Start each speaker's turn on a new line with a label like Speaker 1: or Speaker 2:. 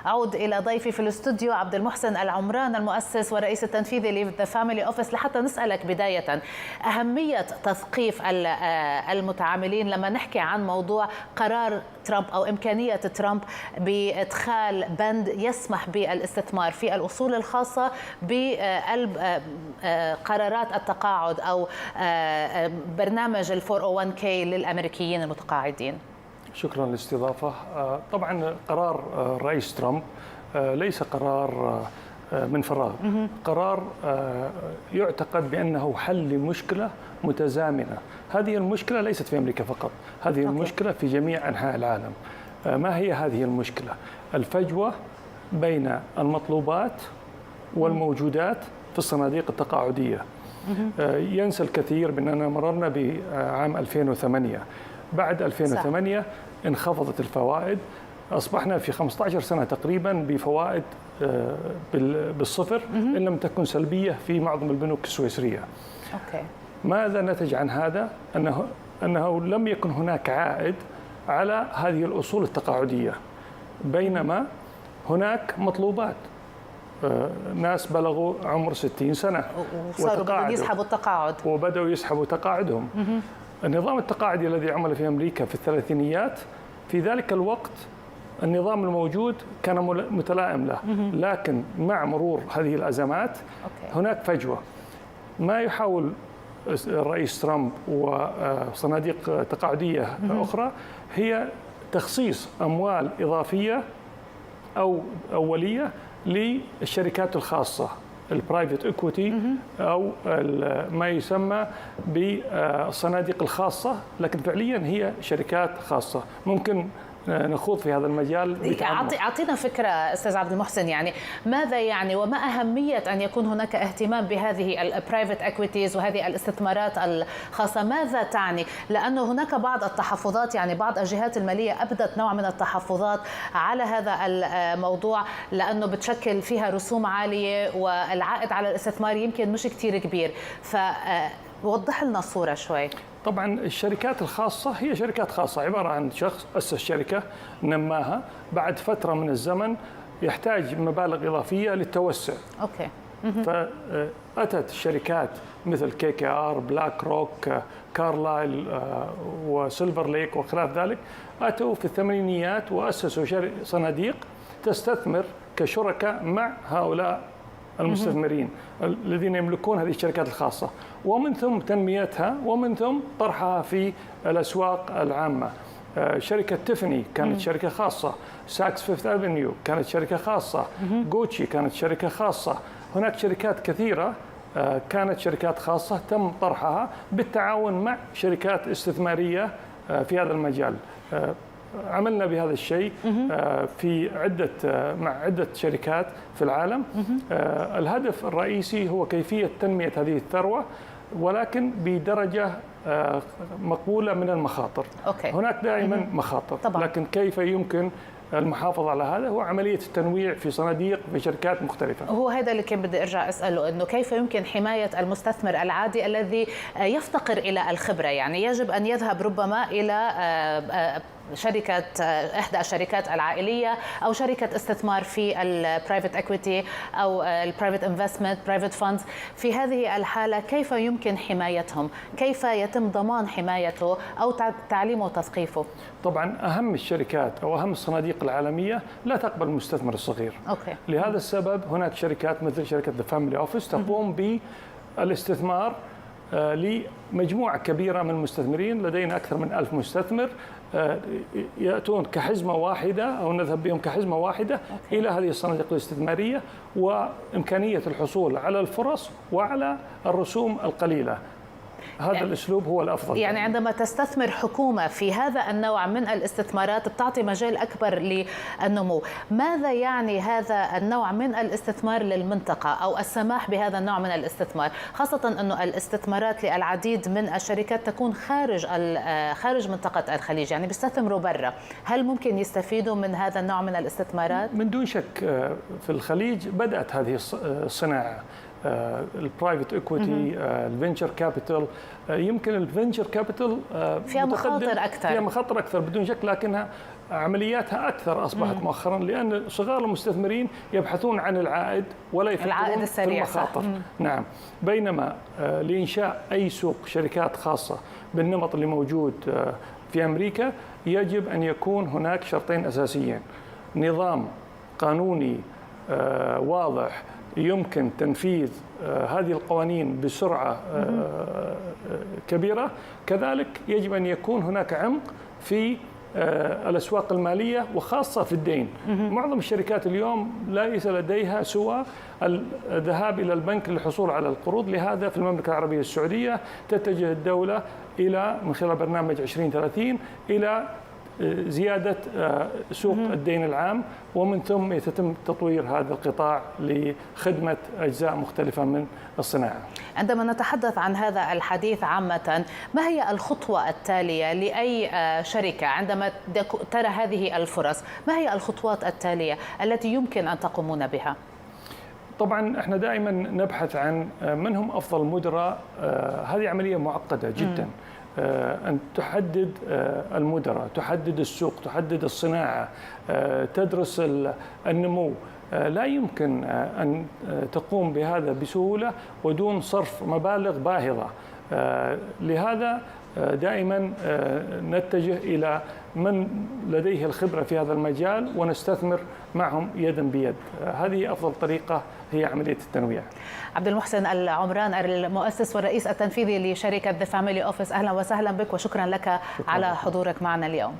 Speaker 1: أعود إلى ضيفي في الاستوديو عبد المحسن العمران، المؤسس والرئيس التنفيذي لذا فاميلي أوفيس، لحتى نسألك بداية أهمية تثقيف المتعاملين لما نحكي عن موضوع قرار ترامب أو إمكانية ترامب بإدخال بند يسمح بالاستثمار في الأصول الخاصة بقرارات التقاعد أو برنامج ال 401k للأمريكيين المتقاعدين.
Speaker 2: شكرا للاستضافة. طبعا قرار الرئيس ترامب ليس قرار من فراغ، قرار يعتقد بأنه حل لمشكلة متزامنة. هذه المشكلة ليست في أمريكا فقط، هذه المشكلة في جميع أنحاء العالم. ما هي هذه المشكلة؟ الفجوة بين المطلوبات والموجودات في الصناديق التقاعدية. ينسى الكثير بأننا مررنا بعام 2008. بعد 2008 انخفضت الفوائد، أصبحنا في 15 سنة تقريبا بفوائد بالصفر إن لم تكن سلبية في معظم البنوك السويسرية. ماذا نتج عن هذا؟ أنه لم يكن هناك عائد على هذه الأصول التقاعدية، بينما هناك مطلوبات. ناس بلغوا عمر 60 سنة
Speaker 1: وصاروا يسحبوا التقاعد
Speaker 2: وبدأوا يسحبوا تقاعدهم. النظام التقاعدي الذي عمل في أمريكا في الثلاثينيات، في ذلك الوقت النظام الموجود كان متلائم له، لكن مع مرور هذه الأزمات هناك فجوة. ما يحاول الرئيس ترامب وصناديق تقاعدية أخرى هي تخصيص أموال إضافية أو أولية للشركات الخاصة، البرايفت ايكويتي، أو ما يسمى بالصناديق الخاصة، لكن فعليا هي شركات خاصة. ممكن نخوض في هذا المجال.
Speaker 1: أعطينا فكرة أستاذ عبد المحسن، يعني ماذا يعني وما أهمية أن يكون هناك اهتمام بهذه البرايفت اكويتيز وهذه الاستثمارات الخاصة؟ ماذا تعني؟ لأنه هناك بعض التحفظات، يعني بعض الجهات المالية أبدت نوع من التحفظات على هذا الموضوع، لأنه بتشكل فيها رسوم عالية والعائد على الاستثمار يمكن مش كتير كبير. فوضح لنا الصورة شوي.
Speaker 2: طبعا الشركات الخاصة هي شركات خاصة، عبارة عن شخص أسس شركة نماها، بعد فترة من الزمن يحتاج مبالغ إضافية للتوسع. فأتت الشركات مثل KKR، بلاك روك، كارلايل وسيلفر ليك وخلاف ذلك، أتوا في الثمانينيات وأسسوا صناديق تستثمر كشركاء مع هؤلاء المستثمرين الذين يملكون هذه الشركات الخاصة، ومن ثم تنميتها ومن ثم طرحها في الأسواق العامة. شركة تيفاني كانت شركة خاصة، ساكس فيفث أفنيو كانت شركة خاصة، غوتشي كانت شركة خاصة. هناك شركات كثيرة كانت شركات خاصة تم طرحها بالتعاون مع شركات استثمارية في هذا المجال. عملنا بهذا الشيء مع عدة شركات في العالم. الهدف الرئيسي هو كيفية تنمية هذه الثروة، ولكن بدرجة مقبولة من المخاطر. هناك دائما مخاطر طبعا. لكن كيف يمكن المحافظة على هذا؟ هو عملية التنويع في صناديق في شركات مختلفة.
Speaker 1: هو هذا اللي كان بدي أرجع أسأله، أنه كيف يمكن حماية المستثمر العادي الذي يفتقر إلى الخبرة؟ يعني يجب أن يذهب ربما إلى إحدى الشركات العائلية أو شركة استثمار في البرايفت اكويتي أو البرايفت انفستمنت، برايفت فاندز. في هذه الحالة كيف يمكن حمايتهم؟ كيف يتم ضمان حمايته أو تعليمه وتثقيفه؟
Speaker 2: طبعا أهم الشركات أو أهم الصناديق العالمية لا تقبل المستثمر الصغير. لهذا السبب هناك شركات مثل شركة ذا فاميلي أوفيس تقوم بالاستثمار لمجموعة كبيرة من المستثمرين. لدينا أكثر من 1000 مستثمر يأتون كحزمة واحدة أو نذهب بهم كحزمة واحدة إلى هذه الصناديق الاستثمارية، وإمكانية الحصول على الفرص وعلى الرسوم القليلة. هذا الأسلوب هو الأفضل.
Speaker 1: يعني عندما تستثمر حكومة في هذا النوع من الاستثمارات بتعطي مجال أكبر للنمو. ماذا يعني هذا النوع من الاستثمار للمنطقة أو السماح بهذا النوع من الاستثمار، خاصة أنه الاستثمارات للعديد من الشركات تكون خارج منطقة الخليج، يعني بيستثمروا برا؟ هل ممكن يستفيدوا من هذا النوع من الاستثمارات؟
Speaker 2: من دون شك في الخليج بدأت هذه الصناعة، البرايفت ايكويتي، الفينشر كابيتال. يمكن الفينشر كابيتال
Speaker 1: فيها مخاطر اكثر،
Speaker 2: فيها مخاطر اكثر بدون شك، لكنها عملياتها أكثر أصبحت مؤخرا، لأن صغار المستثمرين يبحثون عن العائد ولا يفكرون في المخاطر. نعم. بينما لإنشاء أي سوق شركات خاصة بالنمط اللي موجود في أمريكا يجب أن يكون هناك شرطين أساسيين: نظام قانوني واضح يمكن تنفيذ هذه القوانين بسرعة كبيرة، كذلك يجب أن يكون هناك عمق في الأسواق المالية وخاصة في الدين. معظم الشركات اليوم ليس لديها سوى الذهاب إلى البنك للحصول على القروض، لهذا في المملكة العربية السعودية تتجه الدولة إلى من خلال برنامج 2030 إلى زيادة سوق الدين العام، ومن ثم يتم تطوير هذا القطاع لخدمة أجزاء مختلفة من الصناعة.
Speaker 1: عندما نتحدث عن هذا الحديث عامة، ما هي الخطوة التالية لأي شركة عندما ترى هذه الفرص؟ ما هي الخطوات التالية التي يمكن أن تقومون بها؟
Speaker 2: طبعا احنا دائما نبحث عن من هم أفضل مدراء. هذه عملية معقدة جدا. أن تحدد المدراء، تحدد السوق، تحدد الصناعة، تدرس النمو. لا يمكن أن تقوم بهذا بسهولة ودون صرف مبالغ باهظة. لهذا دائما نتجه إلى من لديه الخبرة في هذا المجال ونستثمر معهم يدا بيد. هذه أفضل طريقة، هي عملية التنويع.
Speaker 1: عبد المحسن العمران، المؤسس والرئيس التنفيذي لشركة The Family Office، أهلا وسهلا بك وشكرا لك على حضورك معنا اليوم.